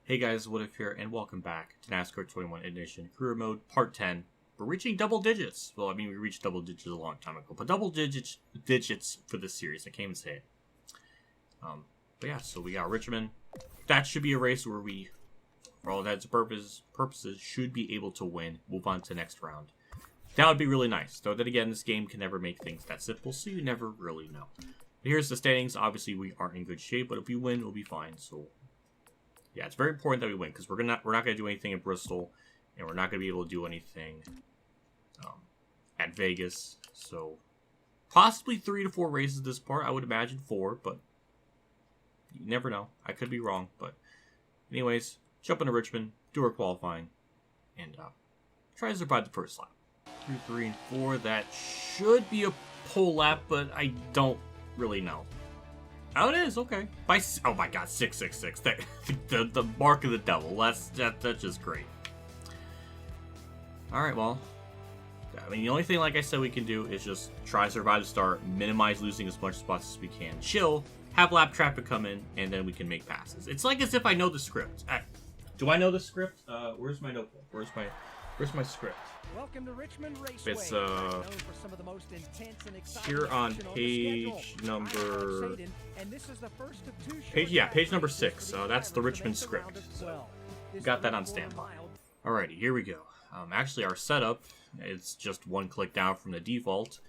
Hey guys, What If here, and welcome back to NASCAR 21 Edition Career Mode Part 10. We're reaching double digits. Well, I mean, we reached double digits a long time ago, but double digits for this series. I can't even say it. But yeah, so we got Richmond. That should be a race where we, for all intents and purposes, should be able to win. Move on to the next round. That would be really nice. Though, then again, this game can never make things that simple, so you never really know. But here's the standings. Obviously, we aren't in good shape, but if we win, we'll be fine. So yeah, it's very important that we win, because we're not gonna do anything in Bristol, and we're not gonna be able to do anything at Vegas. So possibly 3 to 4 races this part. I would imagine 4, but you never know. I could be wrong, but anyways, jump into Richmond, do our qualifying, and try to survive the first lap. 2, 3, and 4. That should be a pole lap, but I don't really know. Oh, it is, okay. Oh my god, 666. The mark of the devil. That's just great. Alright, well, I mean, the only thing, like I said, we can do is just try to survive the start, minimize losing as much spots as we can, chill, have lap traffic come in, and then we can make passes. It's like as if I know the script. Do I know the script? Where's my notebook? Where's my script? Welcome to Richmond Raceway. It's here on page number page number 6. That's the Richmond script. So got that on standby. Alrighty, here we go. Actually, our setup is just one click down from the default,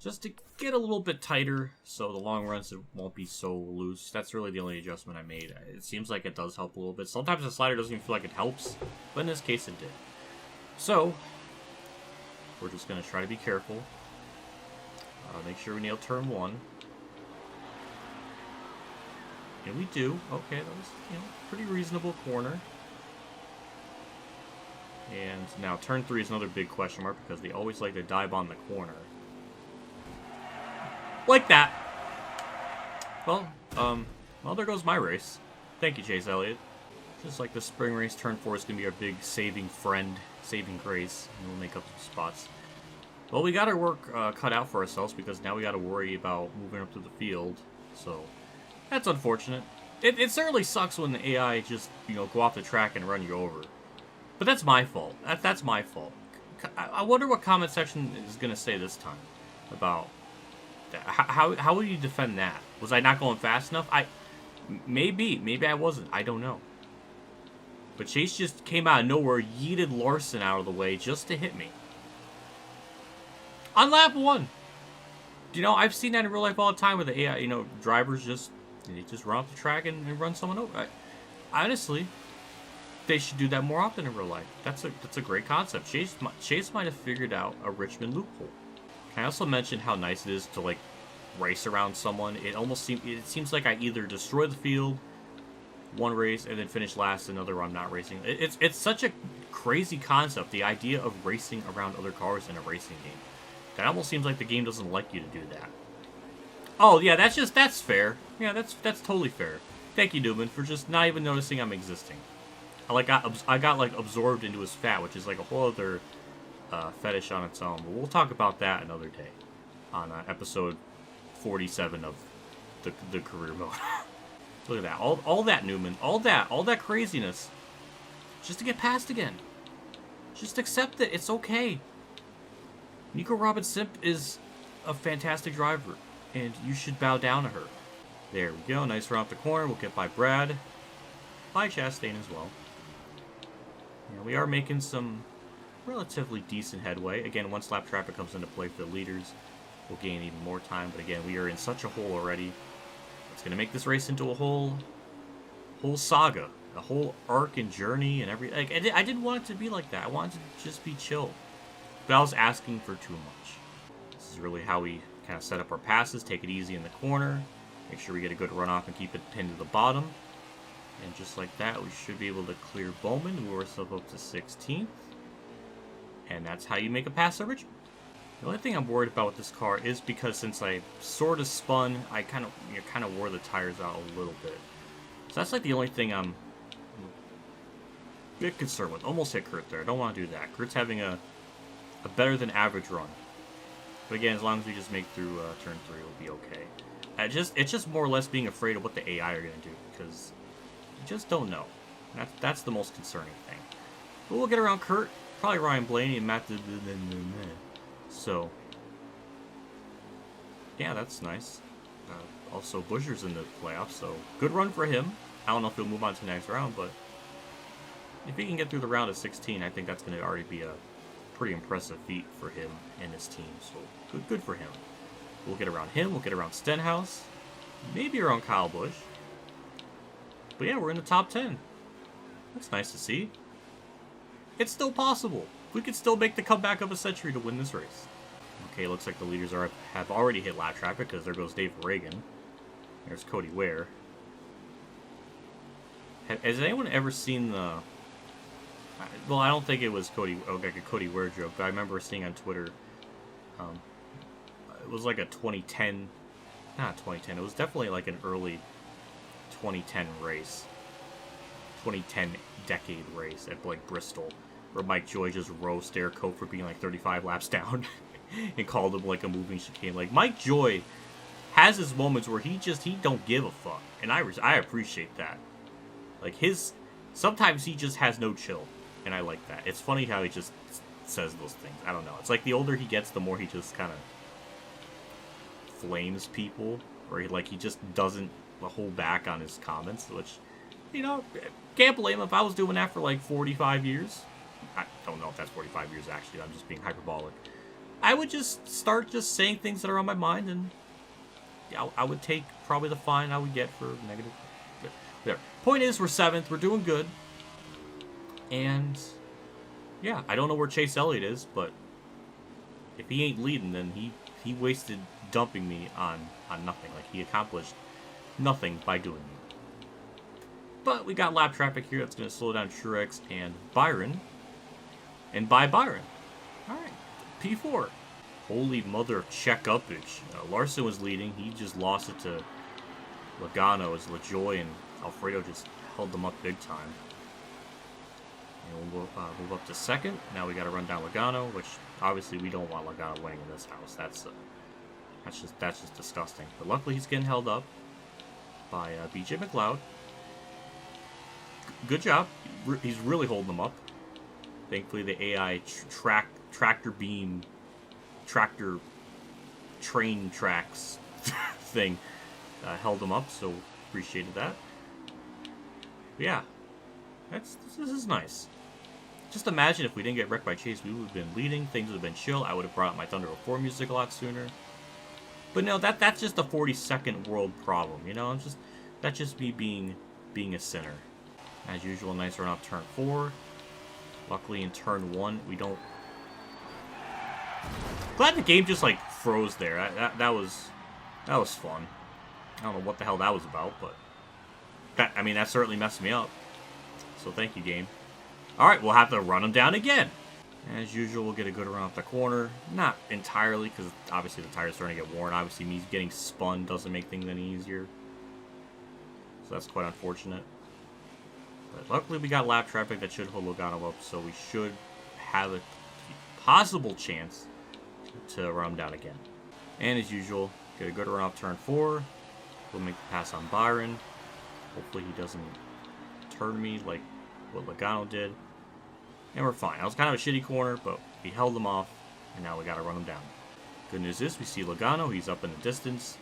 just to get a little bit tighter, so the long runs it won't be so loose. That's really the only adjustment I made. It seems like it does help a little bit. Sometimes the slider doesn't even feel like it helps, but in this case it did. So we're just going to try to be careful. Make sure we nail turn 1. And we do. Okay, that was, pretty reasonable corner. And now turn 3 is another big question mark because they always like to dive on the corner. Like that. Well, there goes my race. Thank you, Chase Elliott. Just like the spring race, turn 4 is going to be our big saving grace, and we'll make up some spots. Well, we got our work cut out for ourselves because now we got to worry about moving up to the field. So that's unfortunate. It certainly sucks when the AI just go off the track and run you over. But that's my fault. That's my fault. I wonder what comment section is going to say this time about that. How would you defend that? Was I not going fast enough? Maybe I wasn't. I don't know. But Chase just came out of nowhere, yeeted Larson out of the way just to hit me. On lap 1. I've seen that in real life all the time with the AI, drivers just run off the track and run someone over. Honestly, they should do that more often in real life. That's a great concept. Chase might have figured out a Richmond loophole. Can I also mention how nice it is to race around someone? It seems like I either destroy the field one race and then finish last another where I'm not racing. It's such a crazy concept, the idea of racing around other cars in a racing game. That almost seems like the game doesn't like you to do that. Oh yeah, that's fair. Yeah, that's totally fair. Thank you, Newman, for just not even noticing I'm existing. I got absorbed into his fat, which is like a whole other fetish on its own. But we'll talk about that another day on episode 47 of the career mode. Look at that. All that, Newman. All that craziness. Just to get past again. Just accept it. It's okay. Nico Robinson is a fantastic driver, and you should bow down to her. There we go. Nice run off the corner. We'll get by Brad. By Chastain as well. We are making some relatively decent headway. Again, once lap traffic comes into play for the leaders, we'll gain even more time. But again, we are in such a hole already. It's going to make this race into a whole saga, a whole arc and journey and everything. I didn't want it to be like that. I wanted to just be chill. But I was asking for too much. This is really how we kind of set up our passes, take it easy in the corner, make sure we get a good runoff and keep it pinned to the bottom. And just like that, we should be able to clear Bowman, move ourselves up to 16th. And that's how you make a pass at Richmond. The only thing I'm worried about with this car is because since I sort of spun, I kind of wore the tires out a little bit. So that's like the only thing I'm a bit concerned with. Almost hit Kurt there. I don't want to do that. Kurt's having a better than average run. But again, as long as we just make through turn 3, we'll be okay. It's just more or less being afraid of what the AI are going to do, because you just don't know. That's the most concerning thing. But we'll get around Kurt, probably Ryan Blaney and Matt. So, yeah, that's nice. Also, Buscher's in the playoffs, so good run for him. I don't know if he'll move on to the next round, but if he can get through the round of 16, I think that's going to already be a pretty impressive feat for him and his team. So, good for him. We'll get around him. We'll get around Stenhouse. Maybe around Kyle Busch. But yeah, we're in the top 10. That's nice to see. It's still possible. We could still make the comeback of a century to win this race. Okay, looks like the leaders have already hit lap traffic because there goes Dave Reagan. There's Cody Ware. Has anyone ever seen the... Well, I don't think it was like a Cody Ware joke, but I remember seeing on Twitter... it was like a 2010... Not 2010, it was definitely like an early 2010 race. 2010 decade race at like Bristol, where Mike Joy just roasted Derek Cope for being like 35 laps down and called him like a moving chicane. Like, Mike Joy has his moments where he don't give a fuck, and I appreciate that. Like, sometimes he just has no chill, and I like that. It's funny how he just says those things. I don't know. It's like the older he gets, the more he just kind of flames people, or he just doesn't hold back on his comments, which, you know, can't blame him. If I was doing that for like 45 years, I don't know if that's 45 years actually, I'm just being hyperbolic, I would just start just saying things that are on my mind, and yeah, I would take probably the fine I would get for negative. Whatever. Point is, we're 7th, we're doing good, and yeah, I don't know where Chase Elliott is, but if he ain't leading, then he wasted dumping me on nothing. Like, he accomplished nothing by doing it. But we got lap traffic here that's going to slow down Truex and Byron. And by Byron. Alright, P4. Holy mother of check upage. Larson was leading. He just lost it to Logano as LaJoy and Alfredo just held them up big time. And we'll move up to 2nd. Now we got to run down Logano, which obviously we don't want Logano winning in this house. That's just disgusting. But luckily he's getting held up by BJ McLeod. Good job. He's really holding them up. Thankfully the AI tractor beam tractor train tracks thing held them up, so appreciated that. But yeah, this is nice. Just imagine if we didn't get wrecked by Chase, we would have been leading, things would have been chill, I would have brought out my Thunder 04 music a lot sooner. But no, that's just a 42nd world problem, you know? That's just me being a sinner. As usual, nice run off turn 4. Luckily in turn 1, we don't... Glad the game just like froze there. That was fun. I don't know what the hell that was about, but that certainly messed me up. So thank you, game. Alright, we'll have to run them down again. As usual, we'll get a good run off the corner. Not entirely, because obviously the tire's starting to get worn. Obviously, me getting spun doesn't make things any easier. So that's quite unfortunate. But luckily, we got lap traffic that should hold Logano up, so we should have a possible chance to run him down again. And as usual, get a good run off turn 4. We'll make the pass on Byron. Hopefully he doesn't turn me like what Logano did. And we're fine. That was kind of a shitty corner, but we held him off, and now we got to run him down. Good news is we see Logano. He's up in the distance.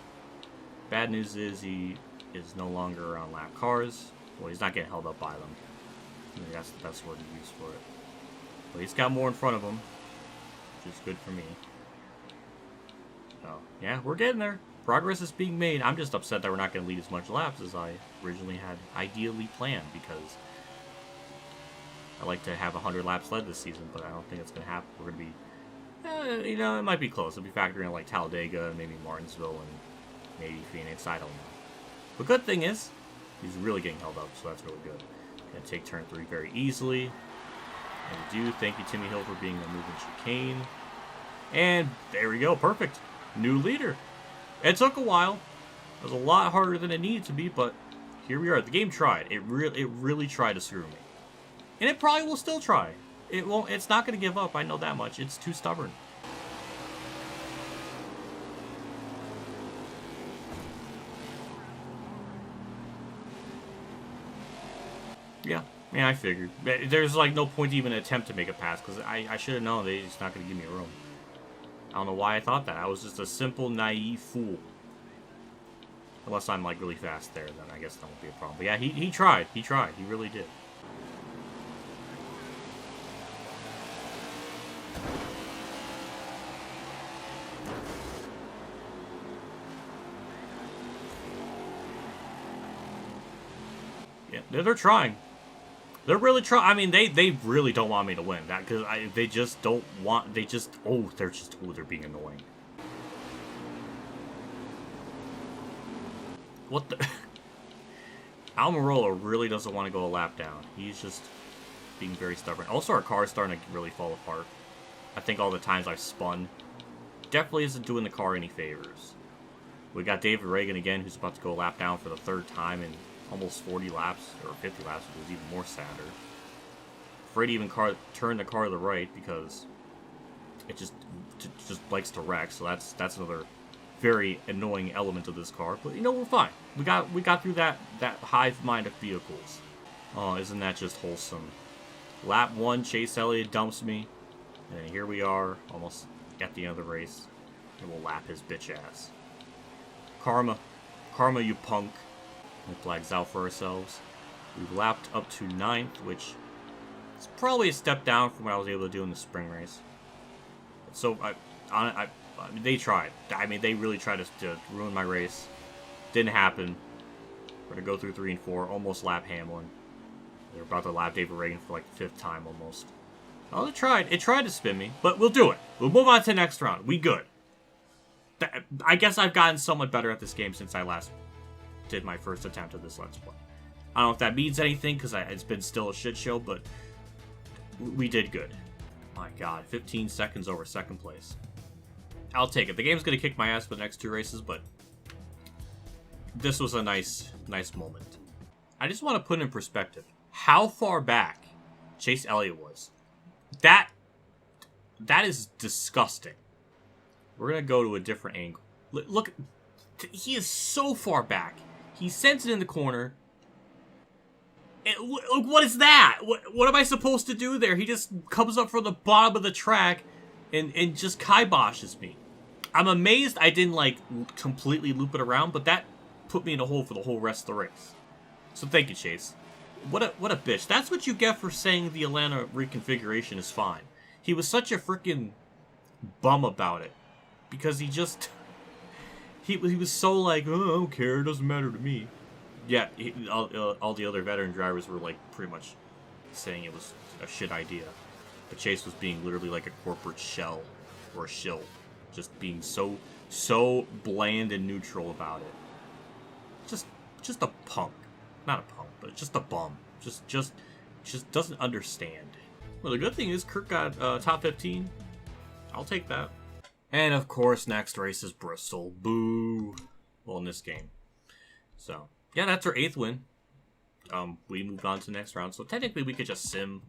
Bad news is he is no longer around lap cars. Well, he's not getting held up by them. I mean, that's the best word to use for it. But he's got more in front of him, which is good for me. So, yeah, we're getting there. Progress is being made. I'm just upset that we're not going to lead as much laps as I originally had ideally planned, because I like to have 100 laps led this season, but I don't think it's going to happen. We're going to be, it might be close. It'll be factoring in like Talladega, maybe Martinsville, and maybe Phoenix. I don't know. The good thing is, he's really getting held up, so that's really good. Going to take turn 3 very easily. And we do. Thank you, Timmy Hill, for being a moving chicane. And there we go. Perfect. New leader. It took a while. It was a lot harder than it needed to be, but here we are. The game tried. It really tried to screw me. And it probably will still try. It won't. It's not going to give up. I know that much. It's too stubborn. Yeah, Yeah, I figured. There's like no point to even attempt to make a pass, because I should have known they're just not going to give me room. I don't know why I thought that. I was just a simple, naive fool. Unless I'm like really fast there, then I guess that won't be a problem. But yeah, he tried. He tried. He really did. Yeah, they're trying. They're really trying. I mean, they really don't want me to win. That because they just don't want. They just they're being annoying. What the? Almirola really doesn't want to go a lap down. He's just being very stubborn. Also, our car is starting to really fall apart. I think all the times I've spun definitely isn't doing the car any favors. We got David Reagan again, who's about to go a lap down for the third time in almost 40 laps, or 50 laps, which was even more sadder. Afraid to even turn the car to the right because it just likes to wreck. So that's another very annoying element of this car. But you know, we're fine. We got through that hive mind of vehicles. Oh, isn't that just wholesome? Lap 1, Chase Elliott dumps me, and here we are, almost at the end of the race, and we'll lap his bitch ass. Karma, you punk. We'll flags out for ourselves. We've lapped up to 9th, which is probably a step down from what I was able to do in the spring race. So, I mean, they tried. I mean, they really tried to ruin my race. Didn't happen. We're going to go through 3 and 4, almost lap Hamlin. They're about to lap David Reagan for like the 5th time almost. Oh, it tried to spin me, but we'll do it. We'll move on to the next round. We good. I guess I've gotten somewhat better at this game since I last did my first attempt at this Let's Play. I don't know if that means anything, because it's been still a shit show, but we did good. My god, 15 seconds over 2nd place. I'll take it. The game's going to kick my ass for the next 2 races, but this was a nice moment. I just want to put in perspective how far back Chase Elliott was. That is disgusting. We're going to go to a different angle. Look, he is so far back. He sends it in the corner. Look, what is that? What am I supposed to do there? He just comes up from the bottom of the track and just kiboshes me. I'm amazed I didn't, like, completely loop it around, but that put me in a hole for the whole rest of the race. So thank you, Chase. What a bitch. That's what you get for saying the Atlanta reconfiguration is fine. He was such a freaking bum about it. Because he just... He was so like, oh, I don't care, it doesn't matter to me. Yeah, all the other veteran drivers were like pretty much saying it was a shit idea. But Chase was being literally like a corporate shell or a shill. Just being so bland and neutral about it. Just a punk. Not a punk, but just a bum. Just doesn't understand. Well, the good thing is Kirk got top 15. I'll take that. And of course, next race is Bristol. Boo. Well, in this game. So, yeah, that's our 8th win. We moved on to the next round. So technically, we could just sim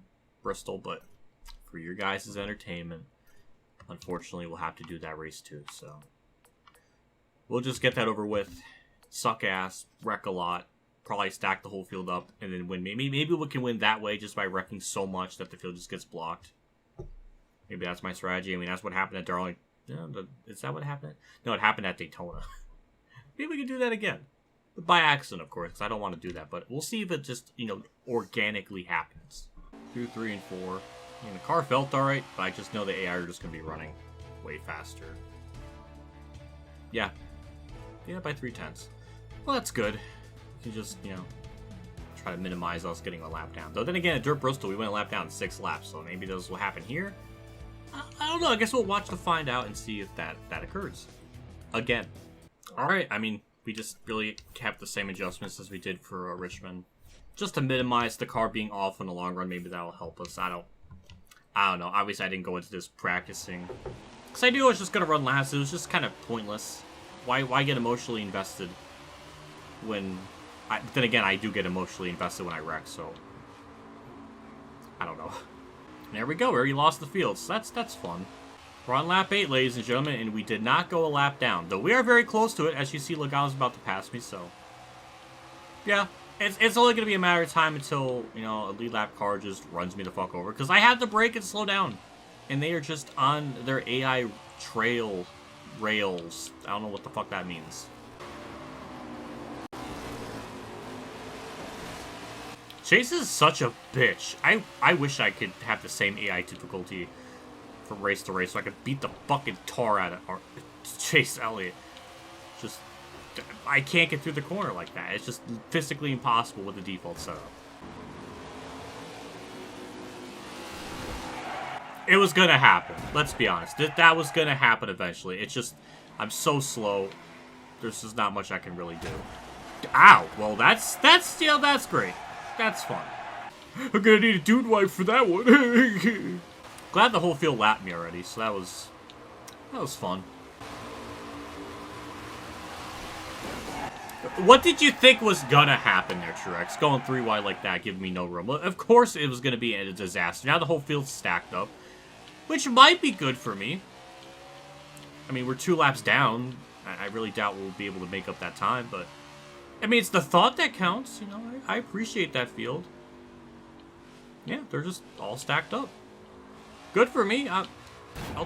Bristol, but for your guys' entertainment, unfortunately, we'll have to do that race too. So, we'll just get that over with. Suck ass, wreck a lot, probably stack the whole field up, and then win. Maybe we can win that way just by wrecking so much that the field just gets blocked. Maybe that's my strategy. I mean, that's what happened at Darling. Yeah, is that what happened? No, it happened at Daytona. Maybe we can do that again. But by accident, of course, because I don't want to do that. But we'll see if it just, organically happens. 2, 3, and 4. I mean, the car felt alright, but I just know the AI are just going to be running way faster. Yeah. Yeah, by 3/10. Well, that's good. We can just, try to minimize us getting a lap down. Though then again, at Dirt Bristol, we went a lap down in 6 laps, so maybe this will happen here. I don't know. I guess we'll watch to find out and see if that occurs. Again. Alright, I mean, we just really kept the same adjustments as we did for Richmond. Just to minimize the car being off in the long run. Maybe that'll help us. I don't know. Obviously, I didn't go into this practicing. Because I knew I was just going to run last. It was just kind of pointless. Why get emotionally invested when... then again, I do get emotionally invested when I wreck, so... I don't know. There we go. We already lost the field, so that's fun. We're on lap 8, ladies and gentlemen, and we did not go a lap down. Though we are very close to it. As you see, Logano's about to pass me, so... Yeah, It's only going to be a matter of time until, you know, a lead lap car just runs me the fuck over. Because I have to brake and slow down. And they are just on their AI trail rails. I don't know what the fuck that means. Chase is such a bitch. I wish I could have the same AI difficulty from race to race so I could beat the fucking tar out of Chase Elliott. Just, I can't get through the corner like that. It's just physically impossible with the default setup. It was gonna happen. Let's be honest. That was gonna happen eventually. It's just, I'm so slow. There's just not much I can really do. Ow! Well, that's great. That's fun. I'm gonna need a dude wipe for that one. Glad the whole field lapped me already, so that was fun. What did you think was gonna happen there, Truex? Going 3 wide like that, giving me no room. Well, of course it was gonna be a disaster. Now the whole field's stacked up, which might be good for me. I mean, we're 2 laps down. I really doubt we'll be able to make up that time, but I mean, it's the thought that counts, you know. I appreciate that field. Yeah, they're just all stacked up. Good for me. I'll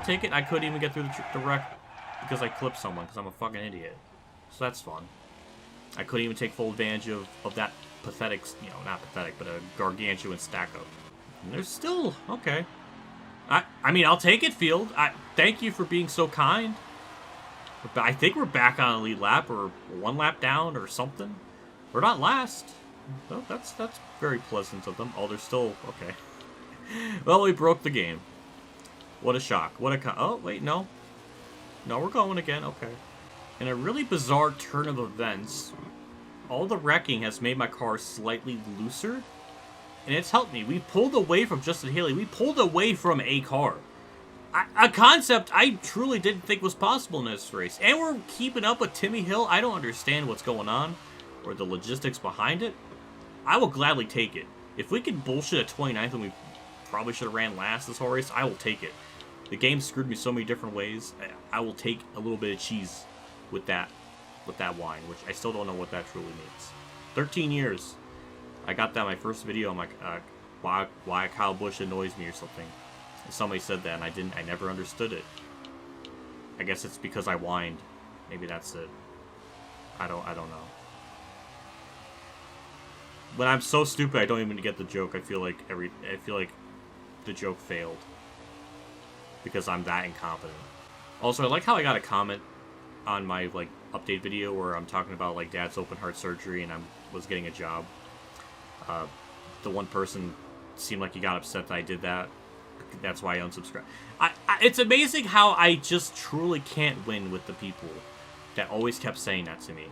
take it. I couldn't even get through the wreck because I clipped someone because I'm a fucking idiot. So that's fun. I couldn't even take full advantage of that pathetic, you know, not pathetic, but a gargantuan stack up. And there's still, okay. I mean, I'll take it, field. Thank you for being so kind. But I think we're back on a lead lap, or 1 lap down, or something. We're not last. Well, that's very pleasant of them. Oh, they're still okay. Well, we broke the game. What a shock! What a oh wait, no, we're going again. Okay. In a really bizarre turn of events, all the wrecking has made my car slightly looser, and it's helped me. We pulled away from Justin Haley. We pulled away from a car. A concept I truly didn't think was possible in this race. And we're keeping up with Timmy Hill. I don't understand what's going on or the logistics behind it. I will gladly take it. If we can bullshit at 29th when we probably should have ran last this whole race, I will take it. The game screwed me so many different ways. I will take a little bit of cheese with that wine, which I still don't know what that truly means. 13 years. I got that in my first video. I'm like, why Kyle Busch annoys me or something. Somebody said that, and I never understood it. I guess it's because I whined. Maybe that's it. I don't know. When I'm so stupid, I don't even get the joke. I feel like the joke failed because I'm that incompetent. Also, I like how I got a comment on my like update video where I'm talking about like Dad's open heart surgery and I was getting a job. The one person seemed like he got upset that I did that. That's why I unsubscribed. It's amazing how I just truly can't win with the people that always kept saying that to me.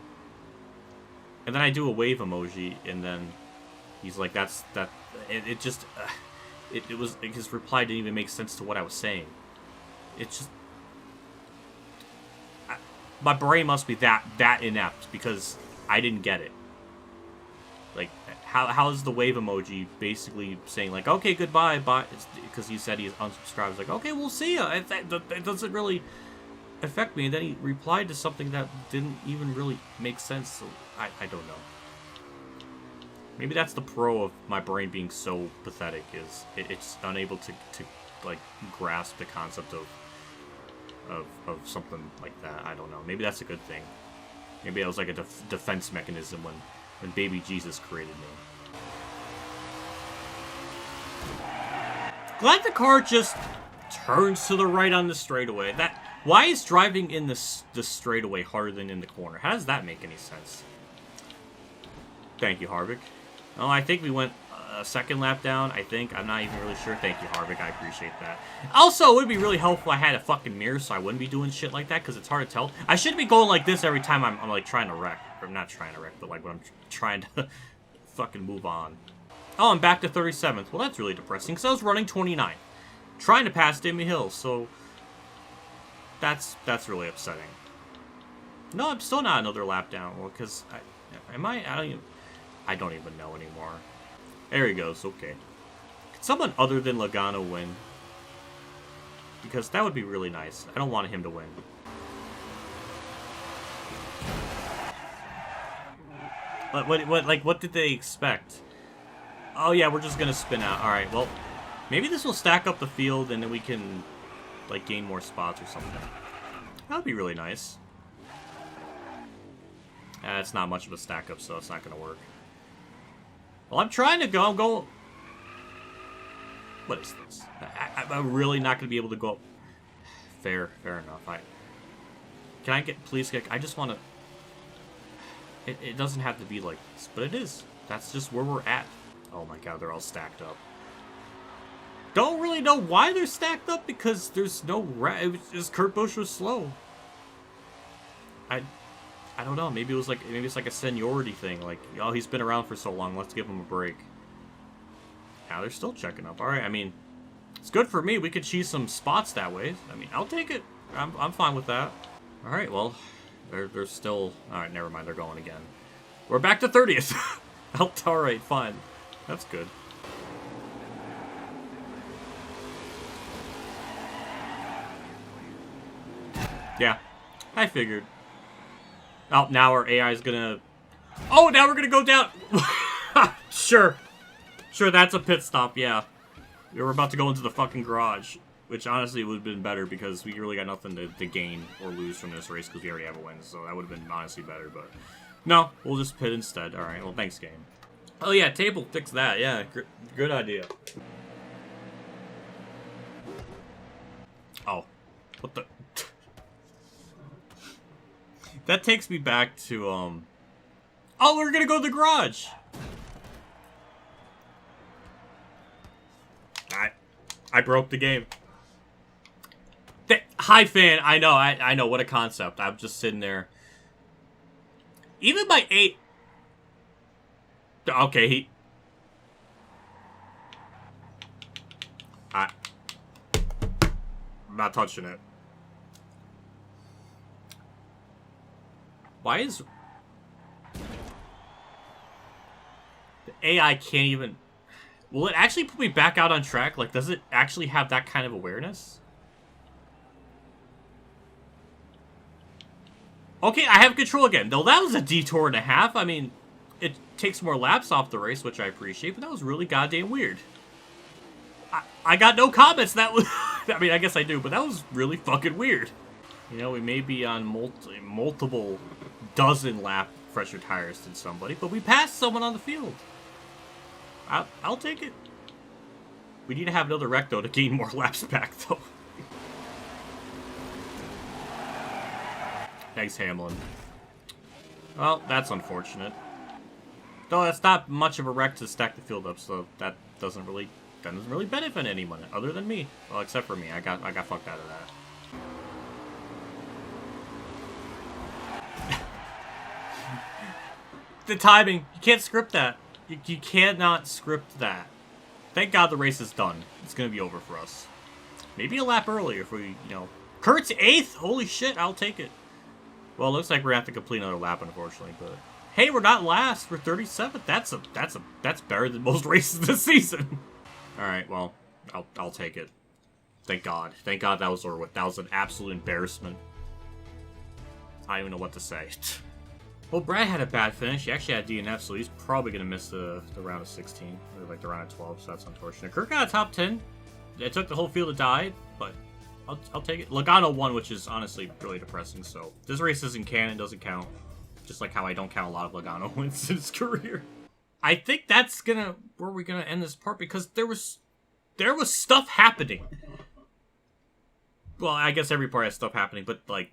And then I do a wave emoji, and then he's like, "That's that." It just, it was his reply didn't even make sense to what I was saying. It's just, my brain must be that inept because I didn't get it. Like, how is the wave emoji basically saying like, okay, goodbye, bye? Because he said he's unsubscribed. It's like, okay, we'll see ya. It doesn't really affect me. And then he replied to something that didn't even really make sense. So I don't know. Maybe that's the pro of my brain being so pathetic, is it's unable to like grasp the concept of something like that. I don't know. Maybe that's a good thing. Maybe that was like a defense mechanism when baby Jesus created me. Glad the car just turns to the right on the straightaway. Why is driving in the straightaway harder than in the corner? How does that make any sense? Thank you, Harvick. Oh, I think we went a second lap down, I think. I'm not even really sure. Thank you, Harvick. I appreciate that. Also, it would be really helpful if I had a fucking mirror so I wouldn't be doing shit like that, because it's hard to tell. I shouldn't be going like this every time I'm like trying to wreck. Or not trying to wreck, but like when I'm trying to fucking move on. Oh, I'm back to 37th. Well, that's really depressing, because I was running 29th. Trying to pass Timmy Hill, so that's really upsetting. No, I'm still not another lap down. Well, because I don't even know anymore. There he goes. Okay. Could someone other than Logano win? Because that would be really nice. I don't want him to win. What did they expect? Oh yeah, we're just gonna spin out. All right, well, maybe this will stack up the field, and then we can like gain more spots or something. That would be really nice. It's not much of a stack up, so it's not gonna work. Well, I'm trying to go. I'm going. What is this? I'm really not gonna be able to go up. Fair enough. Can I get please kick? I just want to. It doesn't have to be like this, but it is. That's just where we're at. Oh my god, they're all stacked up. Don't really know why they're stacked up because there's no it was just Kurt Busch was slow. I don't know. Maybe it's like a seniority thing. Like, oh, he's been around for so long. Let's give him a break. Now they're still checking up. All right. I mean, it's good for me. We could cheese some spots that way. I mean, I'll take it. I'm fine with that. All right. Well, they're still. All right. Never mind. They're going again. We're back to 30th. All right. Fine. That's good. Yeah, I figured. Oh, now our AI is gonna... Oh, now we're gonna go down! Sure. Sure, that's a pit stop, yeah. We were about to go into the fucking garage. Which, honestly, would have been better because we really got nothing to gain or lose from this race because we already have a win. So that would have been, honestly, better, but... No, we'll just pit instead. Alright, well, thanks, game. Oh, yeah, table, fix that. Yeah, good idea. Oh. What the... That takes me back to, Oh, we're gonna go to the garage! I broke the game. Hi, fan. I know. What a concept. I'm just sitting there. Even my 8... Okay, I'm not touching it. Why is... The AI can't even... Will it actually put me back out on track? Like, does it actually have that kind of awareness? Okay, I have control again. Though that was a detour and a half. I mean, it takes more laps off the race, which I appreciate, but that was really goddamn weird. I got no comments. That was... I mean, I guess I do, but that was really fucking weird. You know, we may be on multiple dozen lap fresher tires than somebody, but we passed someone on the field. I'll take it. We need to have another wreck, though, to gain more laps back, though. Thanks, Hamlin. Well, that's unfortunate. Though that's not much of a wreck to stack the field up, so that doesn't really benefit anyone other than me. Well, except for me. I got fucked out of that. The timing. You can't script that. You cannot script that. Thank God the race is done. It's going to be over for us. Maybe a lap earlier if we, you know... Kurt's 8th? Holy shit, I'll take it. Well, it looks like we're going to have to complete another lap, unfortunately, but... Hey, we're not last. We're 37th. That's better than most races this season. Alright, well, I'll take it. Thank God. Thank God that was over with. That was an absolute embarrassment. I don't even know what to say. Well, Brad had a bad finish. He actually had DNF, so he's probably going to miss the round of 16. Or like the round of 12, so that's unfortunate. Kirk got a top 10. It took the whole field to die, but I'll take it. Logano won, which is honestly really depressing, so this race isn't canon, doesn't count. Just like how I don't count a lot of Logano wins in his career. I think that's where we're gonna end this part because there was stuff happening. Well, I guess every part has stuff happening, but like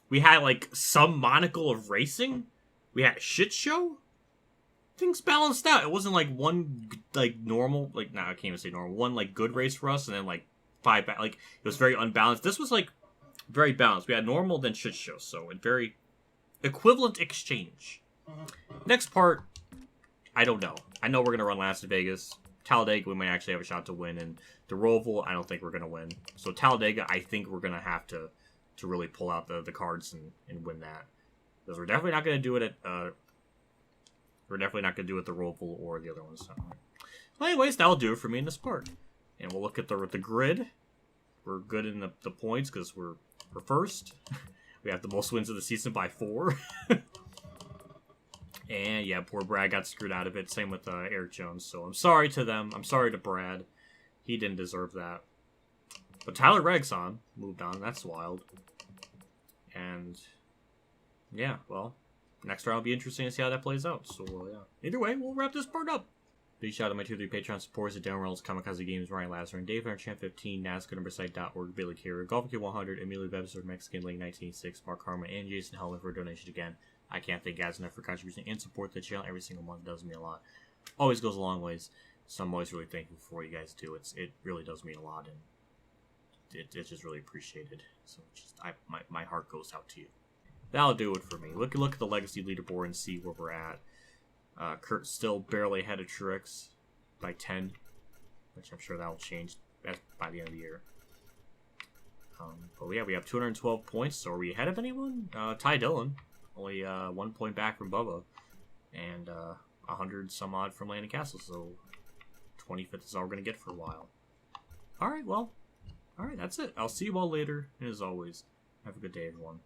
we had like some monocle of racing. We had a shit show. Things balanced out. It wasn't like one like normal, like I can't even say normal. One like good race for us, and then like 5 back. Like it was very unbalanced. This was like very balanced. We had normal, then shit show. So it very equivalent exchange. Next part, I don't know. I know we're gonna run Las Vegas. Talladega, we might actually have a shot to win, and the Roval, I don't think we're gonna win. So Talladega, I think we're gonna have to really pull out the cards and win that, because we're definitely not gonna do it at we're definitely not gonna do it at the Roval or the other ones. So. Well, anyways, that'll do it for me in this part, and we'll look at the grid. We're good in the points because we're first. We have the most wins of the season by 4. And yeah, poor Brad got screwed out of it. Same with Eric Jones. So I'm sorry to them. I'm sorry to Brad. He didn't deserve that. But Tyler Reggson moved on. That's wild. And yeah, well, next round will be interesting to see how that plays out. So yeah. Either way, we'll wrap this part up. Big shout out to my 2-3 Patreon supporters at Dan Reynolds, Kamikazegames, Ronnie Lazzarine, Dave Champ 15, NASCAR Billy Carrier, Golf Kid 100, EmilioBebzer, Mexican Link 1986, Mark Harman, and Jason Hellman for a donation again. I can't thank guys enough for contributing and support the channel every single month. It does mean a lot. Always goes a long ways. So I'm always really thankful for what you guys do. It really does mean a lot, and it's just really appreciated. So my heart goes out to you. That'll do it for me. Look at the legacy leaderboard and see where we're at. Kurt's still barely ahead of Truex by 10, which I'm sure that will change by the end of the year. But yeah, we have 212 points. So are we ahead of anyone? Ty Dillon, only 1 point back from Bubba, and 100 some odd from Landon Castle. So 25th is all we're gonna get for a while. All right, well, all right, that's it. I'll see you all later, and as always, have a good day, everyone.